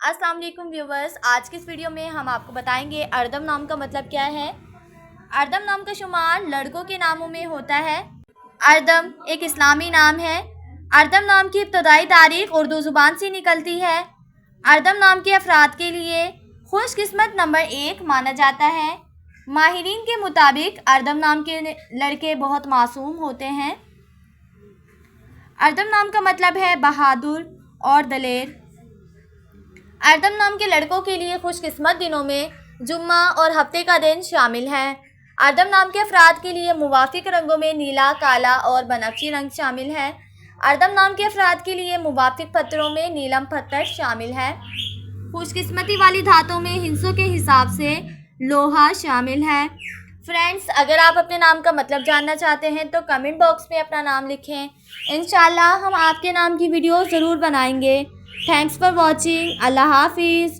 अस्सलाम वालेकुम व्यूवर्स, आज की इस वीडियो में हम आपको बताएंगे अर्दम नाम का मतलब क्या है। अर्दम नाम का शुमार लड़कों के नामों में होता है। अर्दम एक इस्लामी नाम है। अर्दम नाम की इब्तदाई तारीख उर्दू ज़ुबान से निकलती है। अर्दम नाम के अफराद के लिए खुशकिस्मत नंबर 1 माना जाता है। माहिरीन के मुताबिक अर्दम नाम के लड़के बहुत मासूम होते हैं। अर्दम नाम का मतलब है बहादुर और दलेर। अर्दम नाम के लड़कों के लिए खुशकिस्मत दिनों में जुम्मा और हफ्ते का दिन शामिल हैं। अर्दम नाम के अफराद के लिए मुवाफिक रंगों में नीला, काला और बनफशी रंग शामिल है। अर्दम नाम के अफराद के लिए मुवाफिक पत्थरों में नीलम पत्थर शामिल है। खुशकिस्मती वाली धातों में हिस्सों के हिसाब से लोहा शामिल है। फ्रेंड्स, अगर आप अपने नाम का मतलब जानना चाहते हैं तो कमेंट बॉक्स में अपना नाम लिखें। इंशाल्लाह हम आपके नाम की वीडियो ज़रूर बनाएंगे। Thanks for watching. अल्लाह हाफिज़।